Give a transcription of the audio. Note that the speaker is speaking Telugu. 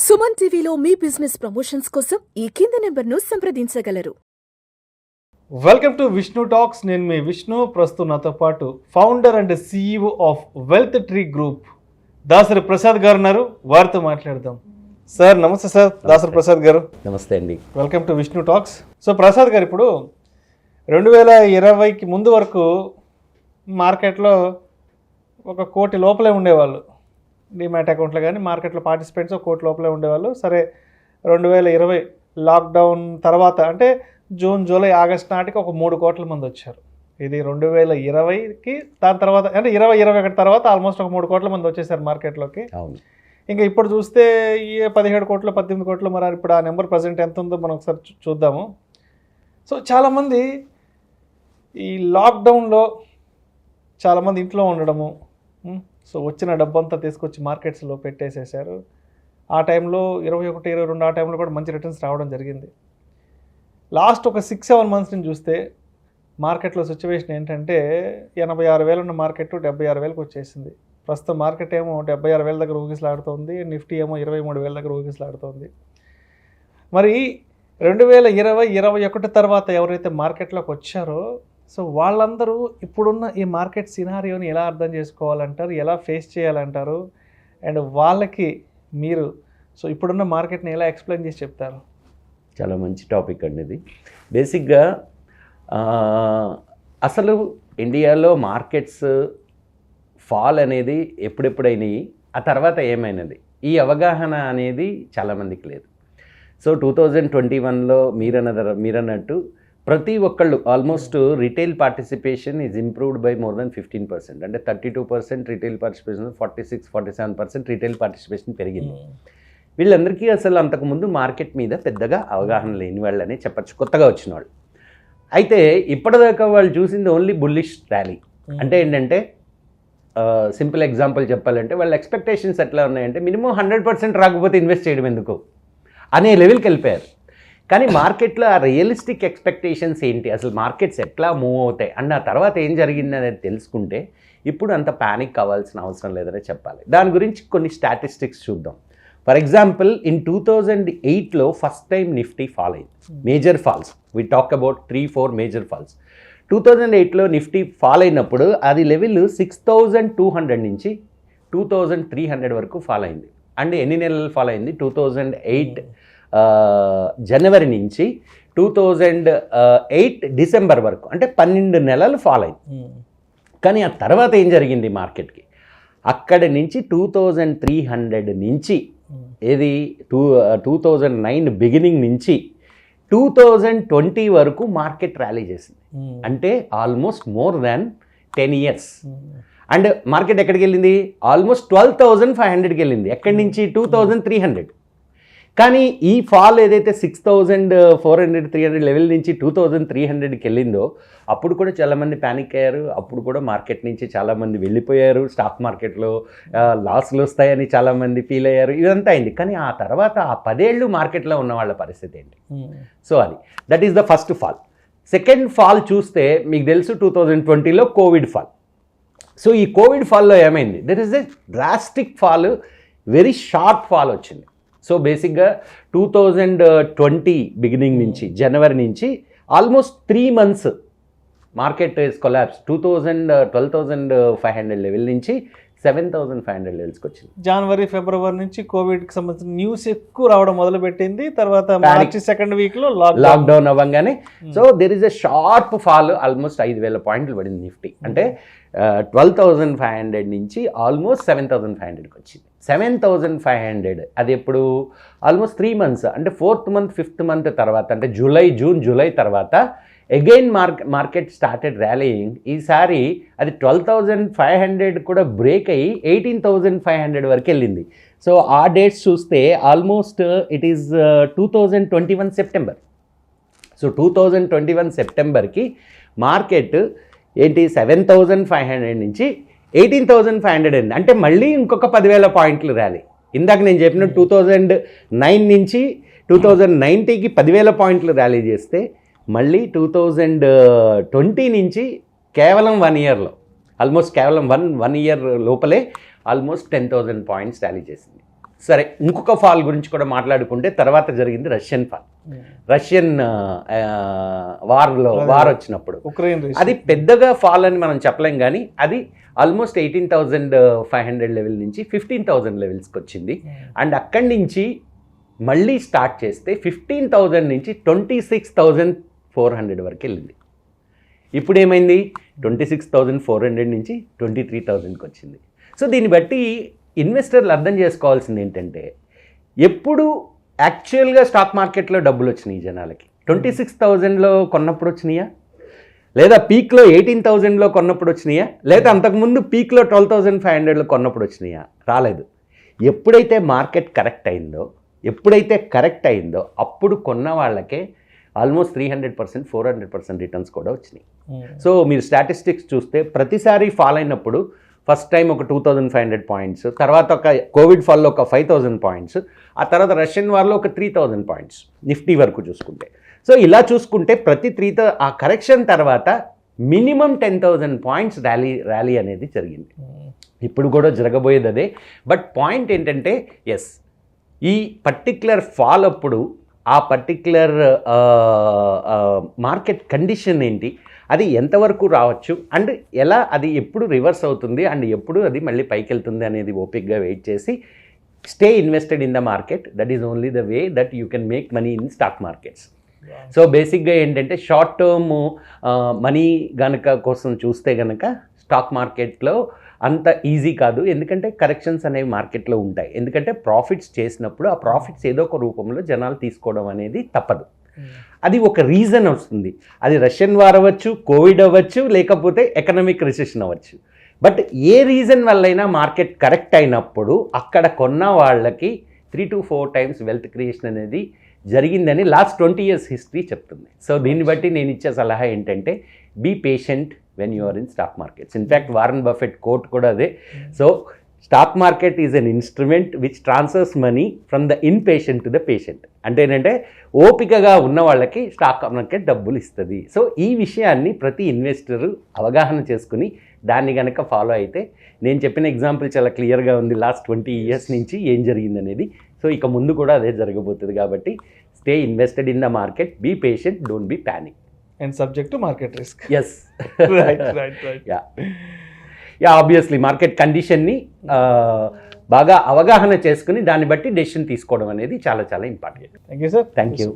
సుమన్ టీవీలో మీ బిజినెస్ ప్రమోషన్స్ కోసం ఈ కింది నెంబర్ను సంప్రదించగలరు. Welcome to Vishnu talks. నేను మీ విష్ణు. ప్రస్తుతం నాతో పాటు founder and CEO of wealth tree group Dasari Prasad garu ఉన్నారు. వారితో మాట్లాడదాం. సార్ నమస్తే. సార్ దాసరి ప్రసాద్ గారు నమస్తే అండి. Welcome to Vishnu talks. So Prasad గారు, ఇప్పుడు 2020కి ముందు వరకు మార్కెట్లో 1 కోటి లోపలే ఉండేవాళ్ళు. డిమాట్ అకౌంట్లో కానీ మార్కెట్లో పార్టిసిపెంట్స్ 1 కోటి లోపలే ఉండేవాళ్ళు. సరే, 2020 లాక్డౌన్ తర్వాత అంటే జూన్, జూలై, ఆగస్ట్ నాటికి 3 కోట్ల మంది వచ్చారు. ఇది 2020కి. దాని తర్వాత అంటే 2021 తర్వాత ఆల్మోస్ట్ 3 కోట్ల మంది వచ్చేసారు మార్కెట్లోకి. అవును. ఇంకా ఇప్పుడు చూస్తే 17 కోట్లు, 18 కోట్లు. మరి ఇప్పుడు ఆ నెంబర్ ప్రజెంట్ ఎంత ఉందో మనం ఒకసారి చూద్దాము. సో చాలామంది ఈ లాక్డౌన్లో చాలామంది ఇంట్లో ఉండడము, సో వచ్చిన డబ్బంతా తీసుకొచ్చి మార్కెట్స్లో పెట్టేసేసారు. ఆ టైంలో 21, 22 ఆ టైంలో కూడా మంచి రిటర్న్స్ రావడం జరిగింది. లాస్ట్ ఒక 6-7 మంత్స్ నుంచి చూస్తే మార్కెట్లో సిచ్యువేషన్ ఏంటంటే 86,000 ఉన్న మార్కెట్ 76,000కి వచ్చేసింది. ప్రస్తుతం మార్కెట్ ఏమో 76,000 దగ్గర ఊగిసలాడుతోంది. నిఫ్టీ ఏమో 23,000 దగ్గర ఊగిసలాడుతోంది. మరి 2020, 21 తర్వాత ఎవరైతే మార్కెట్లోకి వచ్చారో సో వాళ్ళందరూ ఇప్పుడున్న ఈ మార్కెట్ సినారియోని ఎలా అర్థం చేసుకోవాలంటారు, ఎలా ఫేస్ చేయాలంటారు, అండ్ వాళ్ళకి మీరు సో ఇప్పుడున్న మార్కెట్ని ఎలా ఎక్స్ప్లెయిన్ చేసి చెప్తారు? చాలా మంచి టాపిక్ అండి ఇది. బేసిక్గా అసలు ఇండియాలో మార్కెట్స్ ఫాల్ అనేది ఎప్పుడెప్పుడైనాయి, ఆ తర్వాత ఏమైనది, ఈ అవగాహన అనేది చాలామందికి లేదు. సో 2021లో మీరన్నట్టు ప్రతి ఒక్కళ్ళు almost retail participation is improved by more than 15%. అంటే 32% రిటైల్ పార్టిసిపేషన్, 46-47% రిటైల్ పార్టిసిపేషన్ పెరిగింది. వీళ్ళందరికీ అసలు అంతకుముందు మార్కెట్ మీద పెద్దగా అవగాహన లేని వాళ్ళనే చెప్పచ్చు, కొత్తగా వచ్చిన వాళ్ళు. అయితే ఇప్పటిదాకా వాళ్ళు చూసింది ఓన్లీ బుల్లిష్ ర్యాలీ. అంటే ఏంటంటే సింపుల్ ఎగ్జాంపుల్ చెప్పాలంటే వాళ్ళ ఎక్స్పెక్టేషన్స్ ఎట్లా ఉన్నాయంటే మినిమం 100% రాకపోతే ఇన్వెస్ట్ చేయడం ఎందుకు అనే లెవెల్కి వెళ్ళిపోయారు. కానీ మార్కెట్లో ఆ రియలిస్టిక్ ఎక్స్పెక్టేషన్స్ ఏంటి, అసలు మార్కెట్స్ ఎట్లా మూవ్ అవుతాయి అన్న తర్వాత ఏం జరిగింది అనేది తెలుసుకుంటే ఇప్పుడు అంత ప్యానిక్ కావాల్సిన అవసరం లేదనే చెప్పాలి. దాని గురించి కొన్ని స్టాటిస్టిక్స్ చూద్దాం. ఫర్ ఎగ్జాంపుల్, ఇన్ 2008లో ఫస్ట్ టైం నిఫ్టీ ఫాల్ అయింది. Major falls, we talk about 3-4 major falls. 2008లో నిఫ్టీ ఫాల్ అయినప్పుడు అది లెవెల్ 6,200 నుంచి 2,300 వరకు ఫాల్ అయింది. అండ్ ఎన్ని నెలలు ఫాల్ అయింది? 2008 జనవరి నుంచి 2008 డిసెంబర్ వరకు, అంటే 12 నెలలు ఫాల్ అయింది. కానీ ఆ తర్వాత ఏం జరిగింది మార్కెట్కి? అక్కడి నుంచి 2,300 నుంచి ఏది 2009 బిగినింగ్ నుంచి 2020 వరకు మార్కెట్ ర్యాలీ చేసింది. అంటే almost more than 10 years. And market ఎక్కడికి వెళ్ళింది? ఆల్మోస్ట్ 12,500కి వెళ్ళింది. ఎక్కడి నుంచి? 2,300. కానీ ఈ ఫాల్ ఏదైతే 6,400-300 లెవెల్ నుంచి 2,300కి వెళ్ళిందో అప్పుడు కూడా చాలామంది ప్యానిక్ అయ్యారు. అప్పుడు కూడా మార్కెట్ నుంచి చాలామంది వెళ్ళిపోయారు. స్టాక్ మార్కెట్లో లాస్లు వస్తాయని చాలామంది ఫీల్ అయ్యారు. ఇదంతా అయింది. కానీ ఆ తర్వాత ఆ 10 ఏళ్ళు మార్కెట్లో ఉన్న వాళ్ళ పరిస్థితి ఏంటి? So that is the first fall. Second fall చూస్తే మీకు తెలుసు 2020లో కోవిడ్ ఫాల్. సో ఈ కోవిడ్ ఫాల్లో ఏమైంది? That is a drastic fall, very sharp fall వచ్చింది. సో బేసిక్గా 2020 బిగినింగ్ నుంచి జనవరి నుంచి almost 3 months market is collapse. 12,500 level నుంచి 7,500 లెవెల్స్కి వచ్చింది. జనవరి, ఫిబ్రవరి నుంచి కోవిడ్కి సంబంధించిన న్యూస్ ఎక్కువ రావడం మొదలుపెట్టింది. తర్వాత మార్చి 2nd వీక్లో లాక్డౌన్ అవ్వగానే so there is a sharp fall. Almost 5,000 పాయింట్లు పడింది నిఫ్టీ. అంటే 12,500 నుంచి ఆల్మోస్ట్ 7,500కి వచ్చింది. 7,500 అది ఎప్పుడు? ఆల్మోస్ట్ 3 months, అంటే 4th month 5th month తర్వాత, అంటే జూన్ జూలై తర్వాత అగైన్ మార్కెట్ స్టార్టెడ్ ర్యాలీయింగ్. ఈసారి అది 12,500 కూడా బ్రేక్ అయ్యి 18,500 వరకు వెళ్ళింది. సో ఆ డేట్స్ చూస్తే almost it is 2021 September. So 2021 సెప్టెంబర్కి మార్కెట్ ఏంటి 7,500 నుంచి 18,500 అయింది. అంటే మళ్ళీ ఇంకొక 10,000 పాయింట్లు ర్యాలీ. ఇందాక నేను చెప్పిన 2009 నుంచి 2019కి 10,000 పాయింట్లు ర్యాలీ చేస్తే మళ్ళీ 2020 నుంచి కేవలం 1 yearలో ఆల్మోస్ట్ కేవలం వన్ ఇయర్ లోపలే ఆల్మోస్ట్ 10,000 పాయింట్స్ ర్యాలీ చేసింది. సరే, ఇంకొక ఫాల్ గురించి కూడా మాట్లాడుకుంటే తర్వాత జరిగింది రష్యన్ ఫాల్. రష్యన్ వార్ వచ్చినప్పుడు ఉక్రెయిన్ అది పెద్దగా ఫాల్ అని మనం చెప్పలేం, కానీ అది ఆల్మోస్ట్ 18,500 లెవెల్ నుంచి 15,000 లెవెల్స్కి వచ్చింది. అండ్ అక్కడి నుంచి మళ్ళీ స్టార్ట్ చేస్తే 15,000 నుంచి 26,400 వరకు వెళ్ళింది. ఇప్పుడు ఏమైంది, 26,400 నుంచి 23,000కి వచ్చింది. సో దీన్ని బట్టి ఇన్వెస్టర్లు అర్థం చేసుకోవాల్సింది ఏంటంటే, ఎప్పుడు యాక్చువల్గా స్టాక్ మార్కెట్లో డబ్బులు వచ్చినాయి జనాలకి 26,000లో కొన్నప్పుడు వచ్చినాయా, లేదా పీక్లో 18,000లో కొన్నప్పుడు వచ్చినాయా, లేదా అంతకుముందు పీక్లో 12,500లో కొన్నప్పుడు వచ్చినాయా? రాలేదు. ఎప్పుడైతే మార్కెట్ కరెక్ట్ అయిందో అప్పుడు కొన్న వాళ్ళకే ఆల్మోస్ట్ 300%, 400% రిటర్న్స్ కూడా వచ్చినాయి. సో మీరు స్టాటిస్టిక్స్ చూస్తే ప్రతిసారి ఫాల్ అయినప్పుడు ఫస్ట్ టైం ఒక 2,500 పాయింట్స్, తర్వాత ఒక కోవిడ్ ఫాల్లో ఒక 5,000 పాయింట్స్, ఆ తర్వాత రష్యన్ వార్లో ఒక 3,000 పాయింట్స్ నిఫ్టీ వరకు చూసుకుంటే. సో ఇలా చూసుకుంటే ప్రతి 3,000 ఆ కరెక్షన్ తర్వాత మినిమం 10,000 పాయింట్స్ ర్యాలీ అనేది జరిగింది. ఇప్పుడు కూడా జరగబోయేది అదే. బట్ పాయింట్ ఏంటంటే, ఎస్, ఈ పర్టిక్యులర్ ఫాల్ అప్పుడు ఆ పర్టిక్యులర్ మార్కెట్ కండిషన్ ఏంటి, అది ఎంతవరకు రావచ్చు, అండ్ ఎలా అది ఎప్పుడు రివర్స్ అవుతుంది, అండ్ ఎప్పుడు అది మళ్ళీ పైకి వెళ్తుంది అనేది ఓపిక్గా వెయిట్ చేసి stay invested in the market. That is only the way that you can make money in stock markets. So బేసిక్గా ఏంటంటే, షార్ట్ టర్మ్ మనీ గనక కోసం చూస్తే గనక స్టాక్ మార్కెట్లో అంత ఈజీ కాదు. ఎందుకంటే కరెక్షన్స్ అనేవి మార్కెట్లో ఉంటాయి. ఎందుకంటే ప్రాఫిట్స్ చేసినప్పుడు ఆ ప్రాఫిట్స్ ఏదో ఒక రూపంలో జనాలు తీసుకోవడం అనేది తప్పదు. అది ఒక రీజన్ వస్తుంది. అది రష్యన్ వార్ అవ్వచ్చు, కోవిడ్ అవ్వచ్చు, లేకపోతే ఎకనామిక్ రిసెషన్ అవ్వచ్చు. బట్ ఏ రీజన్ వల్లైనా మార్కెట్ కరెక్ట్ అయినప్పుడు అక్కడ కొన్న వాళ్ళకి 3 to 4 times వెల్త్ క్రియేషన్ అనేది జరిగిందని లాస్ట్ 20 years హిస్టరీ చెప్తుంది. సో దీన్ని బట్టి నేను ఇచ్చే సలహా ఏంటంటే, be patient when you are in stock markets. In fact Warren Buffett quote కూడా అదే. So stock market is an instrument which transfers money from the impatient to the patient. అంటే ఏంటంటే, ఓపికగా ఉన్న వాళ్ళకి స్టాక్ మార్కెట్ డబ్బులు ఇస్తుంది. సో ఈ విషయాన్ని ప్రతి ఇన్వెస్టరు అవగాహన చేసుకుని దాన్ని కనుక ఫాలో అయితే, నేను చెప్పిన ఎగ్జాంపుల్ చాలా క్లియర్గా ఉంది లాస్ట్ 20 years నుంచి ఏం జరిగిందనేది. సో ఇక ముందు కూడా అదే జరగబోతుంది. కాబట్టి stay invested in the market, be patient, don't be panic, and subject to market risk. Yes, yeah obviously market కండిషన్ని బాగా అవగాహన చేసుకుని దాన్ని బట్టి డెసిషన్ తీసుకోవడం అనేది చాలా చాలా important. Thank you sir. Thank you.